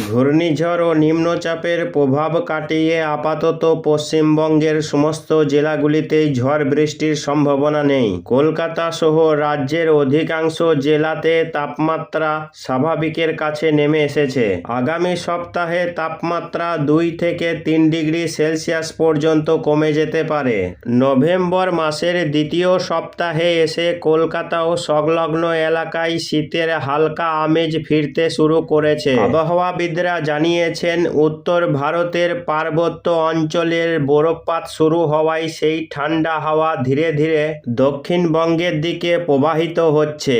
ঘূর্ণিঝড় ও নিম্নচাপের প্রভাব কাটিয়ে আপাতত পশ্চিমবঙ্গের সমস্ত জেলাগুলিতেই ঝড় বৃষ্টির সম্ভাবনা নেই। কলকাতা সহ রাজ্যের অধিকাংশ জেলাতে তাপমাত্রা স্বাভাবিকের কাছে নেমে এসেছে। আগামী সপ্তাহে তাপমাত্রা 2 থেকে 3 ডিগ্রি সেলসিয়াস পর্যন্ত কমে যেতে পারে। নভেম্বর মাসের দ্বিতীয় সপ্তাহে এসে কলকাতা ও সংলগ্ন এলাকায় শীতের হালকা আমেজ ফিরতে শুরু করেছে। আবহাওয়াবিদরা জানিয়েছেন, উত্তর ভারতের পার্বত্য অঞ্চলের বরফপাত শুরু হওয়ায় সেই ঠান্ডা হাওয়া ধীরে ধীরে দক্ষিণবঙ্গের দিকে প্রবাহিত হচ্ছে।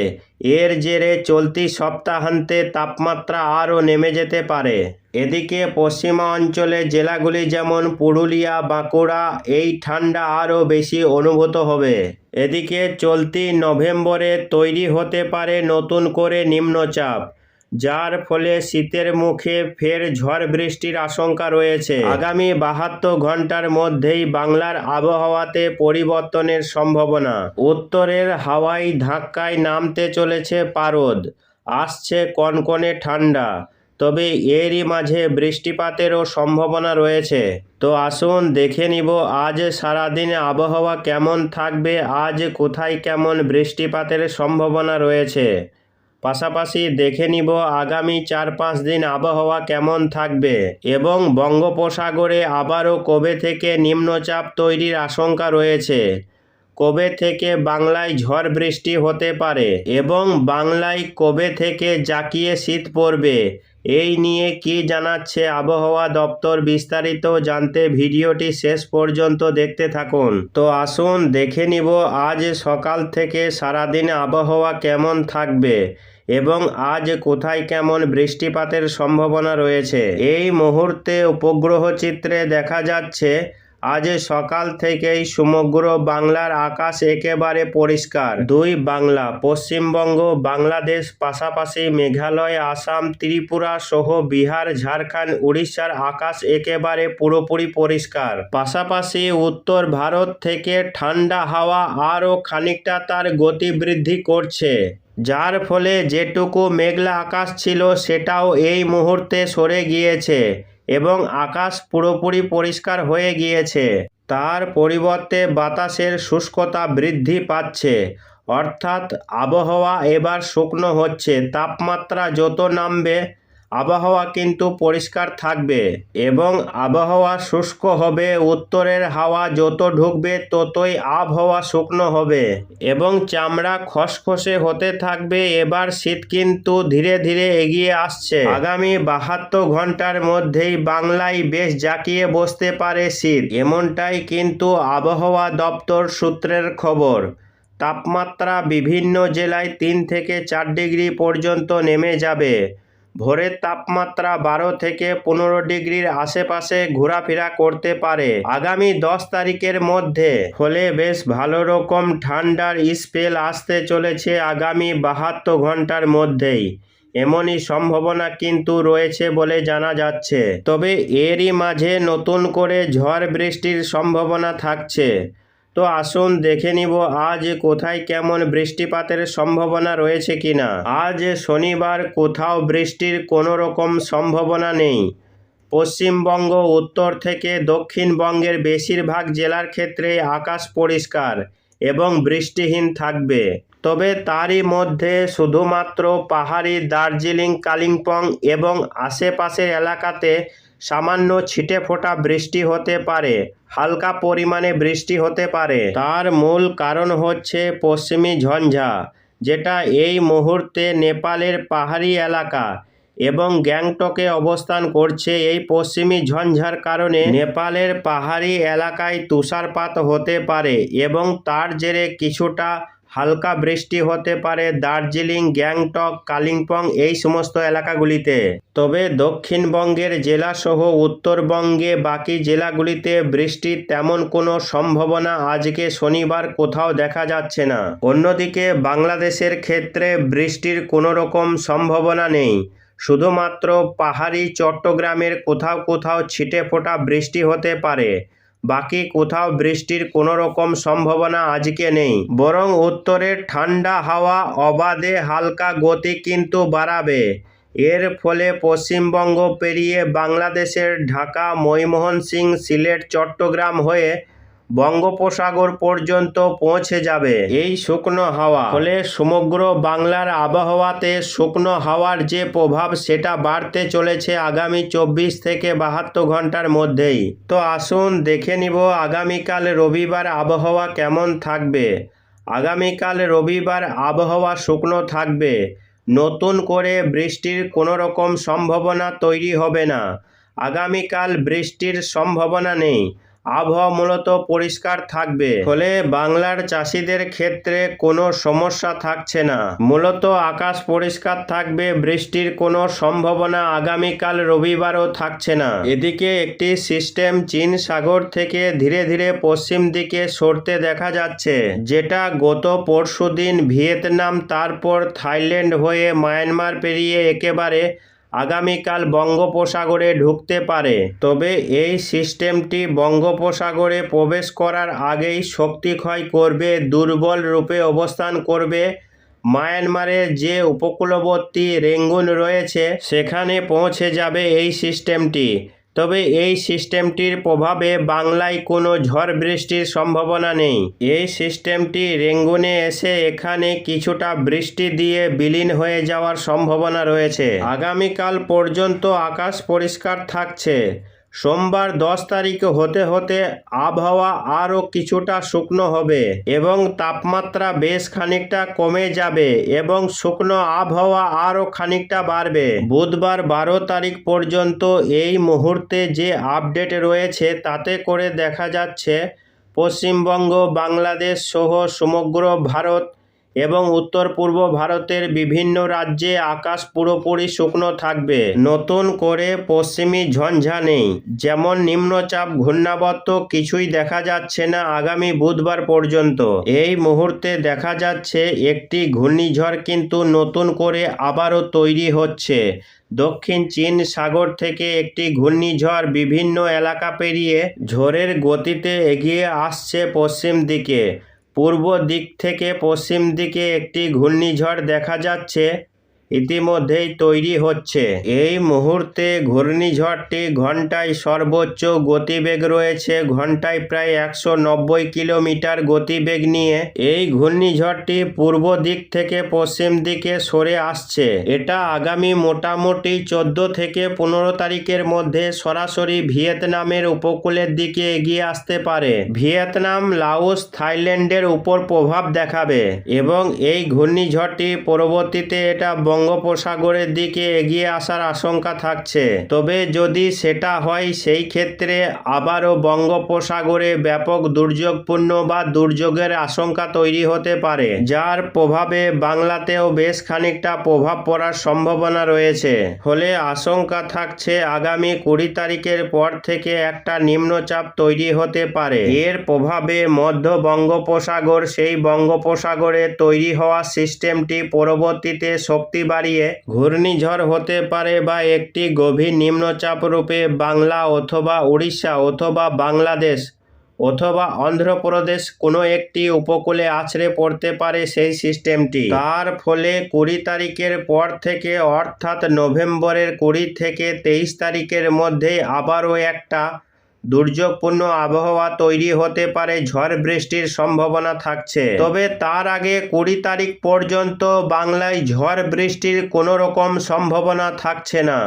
এর জেরে চলতি সপ্তাহান্তে তাপমাত্রা আরও নেমে যেতে পারে। এদিকে পশ্চিমা অঞ্চলের জেলাগুলি যেমন পুরুলিয়া, বাঁকুড়া এই ঠান্ডা আরও বেশি অনুভূত হবে। এদিকে চলতি নভেম্বরে তৈরি হতে পারে নতুন করে নিম্নচাপ, যার ফলে শীতের মুখে ফের ঝড় বৃষ্টির আশঙ্কা রয়েছে। আগামী 72 ঘন্টার মধ্যেই বাংলার আবহাওয়াতে পরিবর্তনের সম্ভাবনা। উত্তরের হাওয়াই ধাক্কায় নামতে চলেছে পারদ, আসছে কনকনে ঠান্ডা, তবে এরই মাঝে বৃষ্টিপাতেরও সম্ভাবনা রয়েছে। তো আসুন দেখে নিব আজ সারাদিনে আবহাওয়া কেমন থাকবে, আজ কোথায় কেমন বৃষ্টিপাতের সম্ভাবনা রয়েছে। পাশাপাশি দেখে নিব আগামী 4-5 দিন আবহাওয়া কেমন থাকবে এবং বঙ্গোপসাগরে আবারও কবে থেকে নিম্নচাপ তৈরির আশঙ্কা রয়েছে, কবে থেকে বাংলায় ঝড় বৃষ্টি হতে পারে এবং বাংলায় কবে থেকে জাঁকিয়ে শীত পড়বে, এই নিয়ে কি জানাচ্ছে আবহাওয়া দপ্তর, বিস্তারিত জানতে ভিডিওটি শেষ পর্যন্ত দেখতে থাকুন। তো আসুন দেখে নিব আজ সকাল থেকে সারাদিন আবহাওয়া কেমন থাকবে এবং আজ কোথায় কেমন বৃষ্টিপাতের সম্ভাবনা রয়েছে। এই মুহূর্তে উপগ্রহ চিত্রে দেখা যাচ্ছে আজ সকাল থেকেই সমগ্র বাংলার আকাশ একেবারে পরিষ্কার। বাংলা, পশ্চিমবঙ্গ, বাংলাদেশ, পাশাপাশি মেঘালয়, আসাম, ত্রিপুরা সহ বিহার, ঝাড়খণ্ড, উড়িষ্যার আকাশ একেবারে পুরোপুরি পরিষ্কার। পাশাপাশি উত্তর ভারত থেকে ঠান্ডা হাওয়া আরও খানিকটা তার গতি বৃদ্ধি করছে, যার ফলে যেটুকু মেঘলা আকাশ ছিল সেটাও এই মুহূর্তে সরে গিয়েছে এবং আকাশ পুরোপুরি পরিষ্কার হয়ে গিয়েছে। তার পরিবর্তে বাতাসের শুষ্কতা বৃদ্ধি পাচ্ছে, অর্থাৎ আবহাওয়া এবার শুকনো হচ্ছে। তাপমাত্রা যত নামবে আবহাওয়া কিন্তু পরিষ্কার থাকবে এবং আবহাওয়া শুষ্ক হবে। উত্তরের হাওয়া যত ঢুকবে ততই আবহাওয়া শুকনো হবে এবং চামড়া খসখসে হতে থাকবে। এবার শীত কিন্তু ধীরে ধীরে এগিয়ে আসছে। আগামী 72 ঘন্টার মধ্যেই বাংলায় বেশ জাঁকিয়ে বসতে পারে শীত, এমনটাই কিন্তু আবহাওয়া দপ্তর সূত্রের খবর। তাপমাত্রা বিভিন্ন জেলায় 3 থেকে 4 ডিগ্রি পর্যন্ত নেমে যাবে। ভোরের তাপমাত্রা 12 থেকে 15 ডিগ্রির আশেপাশে ঘোরাফেরা করতে পারে আগামী 10 তারিখের মধ্যে। ফলে বেশ ভালো রকম ঠান্ডার স্পেল আসতে চলেছে আগামী 72 ঘন্টার মধ্যেই, এমনই সম্ভাবনা কিন্তু রয়েছে বলে জানা যাচ্ছে। তবে এরই মাঝে নতুন করে ঝড় বৃষ্টির সম্ভাবনা থাকছে। তো আসুন দেখে নিব আজ কোথায় কেমন বৃষ্টিপাতের সম্ভাবনা রয়েছে কিনা। আজ শনিবার কোথাও বৃষ্টির কোনো রকম সম্ভাবনা নেই। পশ্চিমবঙ্গ, উত্তর থেকে দক্ষিণবঙ্গের বেশিরভাগ জেলার ক্ষেত্রে আকাশ পরিষ্কার এবং বৃষ্টিহীন থাকবে। তবে তারই মধ্যে শুধুমাত্র পাহাড়ি দার্জিলিং, কালিম্পং এবং আশেপাশের এলাকাতে সামান্য ছিটেফোঁটা বৃষ্টি হতে পারে, হালকা পরিমাণে বৃষ্টি হতে পারে। তার মূল কারণ হচ্ছে পশ্চিমী ঝঞ্ঝা, যেটা এই মুহূর্তে নেপালের পাহাড়ি এলাকা এবং গ্যাংটকে অবস্থান করছে। এই পশ্চিমী ঝঞ্ঝার কারণে নেপালের পাহাড়ি এলাকায় তুষারপাত হতে পারে এবং তার জেরে কিছুটা হালকা বৃষ্টি হতে পারে দার্জিলিং, গ্যাংটক, কালিম্পং এই সমস্ত এলাকাগুলিতে। তবে দক্ষিণবঙ্গের জেলাসহ উত্তরবঙ্গে বাকি জেলাগুলিতে বৃষ্টির তেমন কোনো সম্ভাবনা আজকে শনিবার কোথাও দেখা যাচ্ছে না। অন্যদিকে বাংলাদেশের ক্ষেত্রে বৃষ্টির কোনো রকম সম্ভাবনা নেই। শুধুমাত্র পাহাড়ি চট্টগ্রামের কোথাও কোথাও ছিটেফোঁটা বৃষ্টি হতে পারে, বাকি কোথাও বৃষ্টির কোনো রকম সম্ভাবনা আজকে নেই। বরং উত্তরের ঠান্ডা হাওয়া অবাধে হালকা গতি কিন্তু বাড়াবে এর ফলে পশ্চিমবঙ্গ পেরিয়ে বাংলাদেশের ঢাকা, ময়মনসিংহ, সিলেট, চট্টগ্রাম হয়ে বঙ্গোপসাগর পর্যন্ত পৌঁছে যাবে এই শুকনো হাওয়া। ফলে সমগ্র বাংলার আবহাওয়াতে শুকনো হাওয়ার যে প্রভাব সেটা বাড়তে চলেছে আগামী 24 থেকে 72 ঘন্টার মধ্যেই। তো আসুন দেখে নিব আগামীকাল রবিবার আবহাওয়া কেমন থাকবে। আগামীকাল রবিবার আবহাওয়া শুকনো থাকবে, নতুন করে বৃষ্টির কোনো রকম সম্ভাবনা তৈরি হবে না। আগামীকাল বৃষ্টির সম্ভাবনা নেই, আবহাওয়া মূলত পরিষ্কার থাকবে। ফলে বাংলার চাষিদের ক্ষেত্রে কোনো সমস্যা থাকছে না, মূলত আকাশ পরিষ্কার থাকবে, বৃষ্টির কোনো সম্ভাবনা আগামীকাল রবিবারও থাকছে না। এদিকে একটি সিস্টেম চীন সাগর থেকে ধীরে ধীরে পশ্চিম দিকে সরতে দেখা যাচ্ছে, যেটা গত পরশুদিন ভিয়েতনাম, তারপর থাইল্যান্ড হয়ে মায়ানমার পেরিয়ে একেবারে আগামীকাল বঙ্গোপসাগরে ঢুকতে পারে। তবে এই সিস্টেমটি বঙ্গোপসাগরে প্রবেশ করার আগেই শক্তি ক্ষয় করবে, দুর্বল রূপে অবস্থান করবে। মায়ানমারের যে উপকূলবর্তী রেঙ্গুন রয়েছে সেখানে পৌঁছে যাবে এই সিস্টেমটি। তবে এই সিস্টেমটির প্রভাবে বাংলায় কোনো ঝড় বৃষ্টির সম্ভাবনা নেই। এই সিস্টেমটি রেঙ্গুনে এসে এখানে কিছুটা বৃষ্টি দিয়ে বিলীন হয়ে যাওয়ার সম্ভাবনা রয়েছে। আগামীকাল পর্যন্ত আকাশ পরিষ্কার থাকছে। সোমবার 10 তারিখ হতে হতে আবহাওয়া আরও কিছুটা শুকনো হবে এবং তাপমাত্রা বেশ খানিকটা কমে যাবে এবং শুকনো আবহাওয়া আরও খানিকটা বাড়বে। বুধবার 12 তারিখ পর্যন্ত এই মুহূর্তে যে আপডেট রয়েছে তাতে করে দেখা যাচ্ছে পশ্চিমবঙ্গ, বাংলাদেশ সহ সমগ্র ভারত এবং উত্তর পূর্ব ভারতের বিভিন্ন রাজ্যে আকাশ পুরোপুরি শুকনো থাকবে। নতুন করে পশ্চিমী ঝঞ্ঝা নেই, যেমন নিম্নচাপ, ঘূর্ণাবর্ত কিছুই দেখা যাচ্ছে না আগামী বুধবার পর্যন্ত। এই মুহূর্তে দেখা যাচ্ছে একটি ঘূর্ণিঝড় কিন্তু নতুন করে আবারও তৈরি হচ্ছে। দক্ষিণ চীন সাগর থেকে একটি ঘূর্ণিঝড় বিভিন্ন এলাকা পেরিয়ে ঝড়ের গতিতে এগিয়ে আসছে পশ্চিম দিকে। পূর্ব দিক থেকে পশ্চিম দিকে একটি ঘূর্ণিঝড় দেখা যাচ্ছে, ইতিমধ্যেই তৈরি হচ্ছে। এই মুহূর্তে ঘূর্ণিঝড়টি ঘন্টায় সর্বোচ্চ গতিবেগ রয়েছে ঘন্টায় প্রায় 190 কিলোমিটার গতিবেগ নিয়ে। এই ঘূর্ণিঝড়টি পূর্ব দিক থেকে পশ্চিম দিকে সরে আসছে। এটা আগামী মোটামুটি 14 থেকে 15 তারিখের মধ্যে সরাসরি ভিয়েতনামের উপকূলের দিকে এগিয়ে আসতে পারে। ভিয়েতনাম, লাওস, থাইল্যান্ডের উপর প্রভাব দেখাবে এবং এই ঘূর্ণিঝড়টি পরবর্তীতে এটা বঙ্গোপসাগরের দিকে এগিয়ে আসার আশঙ্কা থাকছে। তবে যদি সেটা হয় সেই ক্ষেত্রে আবারও বঙ্গোপসাগরে ব্যাপক দুর্যোগপূর্ণ বা দুর্যোগের আশঙ্কা তৈরি হতে পারে, যার প্রভাবে বাংলাতেও বেশ খানিকটা প্রভাব পড়ার সম্ভাবনা রয়েছে। ফলে আশঙ্কা থাকছে আগামী 20 তারিখের পর থেকে একটা নিম্নচাপ তৈরি হতে পারে। এর প্রভাবে মধ্য বঙ্গোপসাগর, সেই বঙ্গোপসাগরে তৈরি হওয়া সিস্টেমটি পরবর্তীতে শক্তি বাড়িয়ে ঘূর্ণিঝড় হতে পারে বা একটি গভীর নিম্নচাপ রূপে বাংলা অথবা উড়িষ্যা অথবা বাংলাদেশ অথবা অন্ধ্রপ্রদেশ কোনো একটি উপকূলে আছড়ে পড়তে পারে সেই সিস্টেমটি। তার ফলে 20 তারিখের পর থেকে অর্থাৎ নভেম্বরের 20 থেকে 23 তারিখের মধ্যে আবারও একটা দুর্যোগপূর্ণ আবহাওয়া তৈরি হতে পারে, ঝড় বৃষ্টির সম্ভাবনা থাকছে। তবে তার আগে 20 তারিখ পর্যন্ত বাংলায় ঝড় বৃষ্টির কোনো রকম সম্ভাবনা থাকছে না।